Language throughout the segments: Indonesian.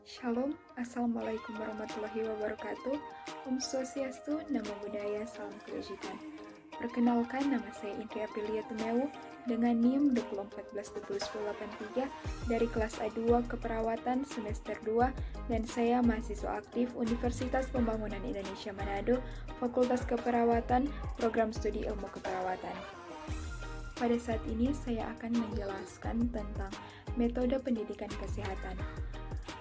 Shalom, Assalamualaikum warahmatullahi wabarakatuh. Om Swastiastu, Namo Buddhaya, Salam Kebajikan. Perkenalkan, nama saya Indri Aprilia Tumewu dengan NIM 241021083 dari kelas A2 Keperawatan semester 2 dan saya mahasiswa aktif Universitas Pembangunan Indonesia Manado, Fakultas Keperawatan, Program Studi Ilmu Keperawatan. Pada saat ini saya akan menjelaskan tentang metode pendidikan kesehatan.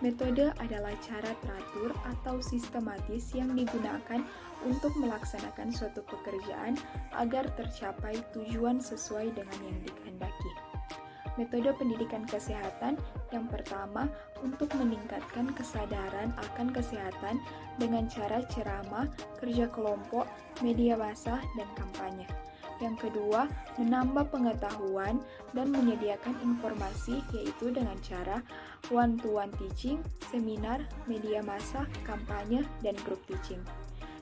Metode adalah cara teratur atau sistematis yang digunakan untuk melaksanakan suatu pekerjaan agar tercapai tujuan sesuai dengan yang dikehendaki. Metode pendidikan kesehatan yang pertama untuk meningkatkan kesadaran akan kesehatan dengan cara ceramah, kerja kelompok, media massa, dan kampanye. Yang kedua, menambah pengetahuan dan menyediakan informasi yaitu dengan cara one-to-one teaching, seminar, media massa, kampanye, dan group teaching.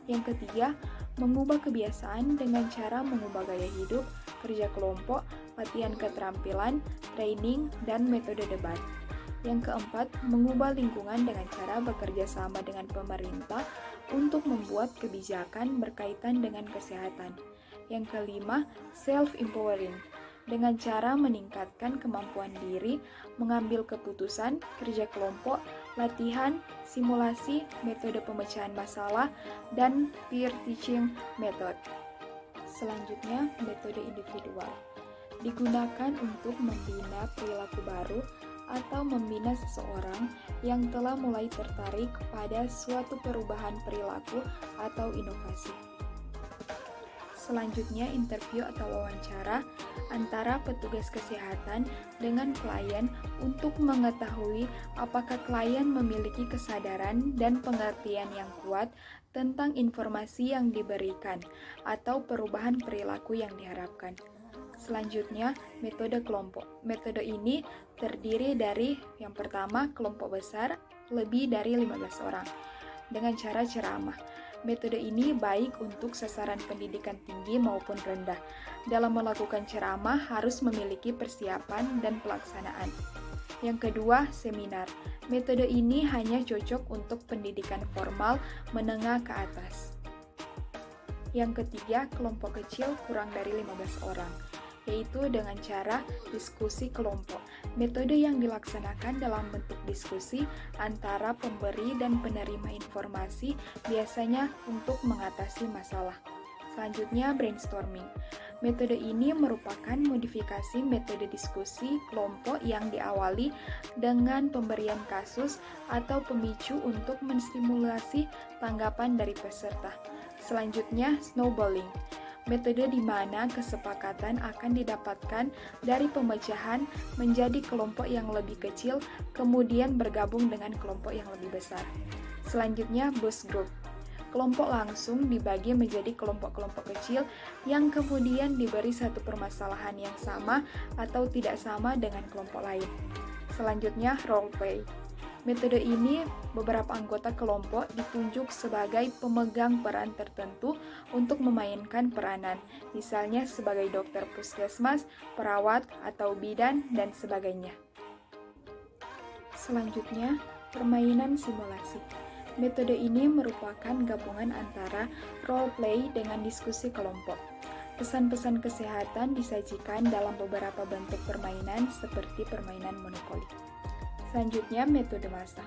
Yang ketiga, mengubah kebiasaan dengan cara mengubah gaya hidup, kerja kelompok, latihan keterampilan, training, dan metode debat. Yang keempat, mengubah lingkungan dengan cara bekerja sama dengan pemerintah untuk membuat kebijakan berkaitan dengan kesehatan. Yang kelima, self-empowering, dengan cara meningkatkan kemampuan diri, mengambil keputusan, kerja kelompok, latihan, simulasi, metode pemecahan masalah, dan peer teaching method. Selanjutnya, metode individual. Digunakan untuk membina perilaku baru atau membina seseorang yang telah mulai tertarik pada suatu perubahan perilaku atau inovasi. Selanjutnya, interview atau wawancara antara petugas kesehatan dengan klien untuk mengetahui apakah klien memiliki kesadaran dan pengertian yang kuat tentang informasi yang diberikan atau perubahan perilaku yang diharapkan. Selanjutnya, metode kelompok. Metode ini terdiri dari yang pertama, kelompok besar lebih dari 15 orang dengan cara ceramah. Metode ini baik untuk sasaran pendidikan tinggi maupun rendah. Dalam melakukan ceramah harus memiliki persiapan dan pelaksanaan. Yang kedua, seminar. Metode ini hanya cocok untuk pendidikan formal menengah ke atas. Yang ketiga, kelompok kecil kurang dari 15 orang, yaitu dengan cara diskusi kelompok. Metode yang dilaksanakan dalam bentuk diskusi antara pemberi dan penerima informasi biasanya untuk mengatasi masalah. Selanjutnya, brainstorming. Metode ini merupakan modifikasi metode diskusi kelompok yang diawali dengan pemberian kasus atau pemicu untuk menstimulasi tanggapan dari peserta. Selanjutnya, snowballing. Metode di mana kesepakatan akan didapatkan dari pemecahan menjadi kelompok yang lebih kecil, kemudian bergabung dengan kelompok yang lebih besar. Selanjutnya, boost group. Kelompok langsung dibagi menjadi kelompok-kelompok kecil yang kemudian diberi satu permasalahan yang sama atau tidak sama dengan kelompok lain. Selanjutnya, role play. Metode ini, beberapa anggota kelompok ditunjuk sebagai pemegang peran tertentu untuk memainkan peranan, misalnya sebagai dokter puskesmas, perawat, atau bidan, dan sebagainya. Selanjutnya, permainan simulasi. Metode ini merupakan gabungan antara role play dengan diskusi kelompok. Pesan-pesan kesehatan disajikan dalam beberapa bentuk permainan seperti permainan monopoli. Selanjutnya, metode massa.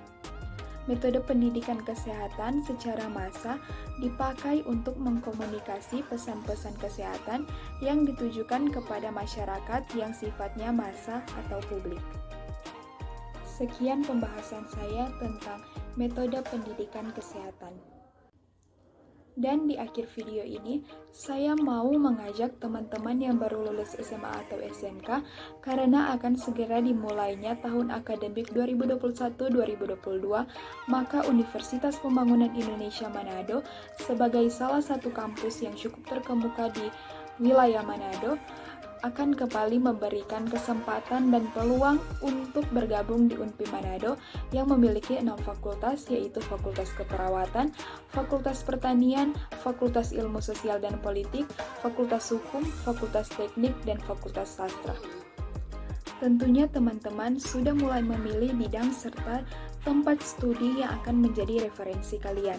Metode pendidikan kesehatan secara massa dipakai untuk mengkomunikasi pesan-pesan kesehatan yang ditujukan kepada masyarakat yang sifatnya massa atau publik. Sekian pembahasan saya tentang metode pendidikan kesehatan. Dan di akhir video ini, saya mau mengajak teman-teman yang baru lulus SMA atau SMK karena akan segera dimulainya tahun akademik 2021-2022, maka Universitas Pembangunan Indonesia Manado sebagai salah satu kampus yang cukup terkemuka di wilayah Manado akan kembali memberikan kesempatan dan peluang untuk bergabung di UNPI Manado yang memiliki 6 fakultas, yaitu Fakultas Keperawatan, Fakultas Pertanian, Fakultas Ilmu Sosial dan Politik, Fakultas Hukum, Fakultas Teknik, dan Fakultas Sastra. Tentunya teman-teman sudah mulai memilih bidang serta tempat studi yang akan menjadi referensi kalian.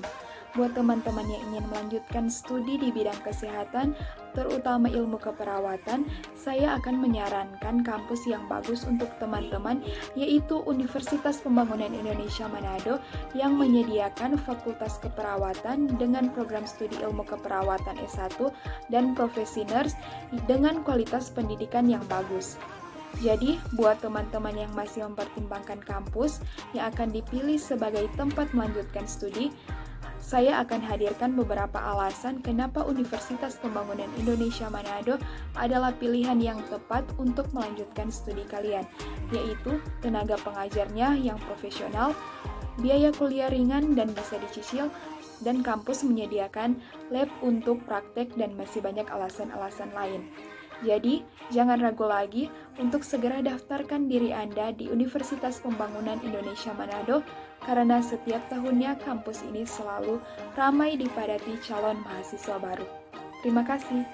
Buat teman-teman yang ingin melanjutkan studi di bidang kesehatan, terutama ilmu keperawatan, saya akan menyarankan kampus yang bagus untuk teman-teman, yaitu Universitas Pembangunan Indonesia Manado yang menyediakan Fakultas Keperawatan dengan program studi ilmu keperawatan S1 dan profesi nurse dengan kualitas pendidikan yang bagus. Jadi, buat teman-teman yang masih mempertimbangkan kampus yang akan dipilih sebagai tempat melanjutkan studi, saya akan hadirkan beberapa alasan kenapa Universitas Pembangunan Indonesia Manado adalah pilihan yang tepat untuk melanjutkan studi kalian, yaitu tenaga pengajarnya yang profesional, biaya kuliah ringan dan bisa dicicil, dan kampus menyediakan lab untuk praktek dan masih banyak alasan-alasan lain. Jadi, jangan ragu lagi untuk segera daftarkan diri Anda di Universitas Pembangunan Indonesia Manado karena setiap tahunnya kampus ini selalu ramai dipadati calon mahasiswa baru. Terima kasih.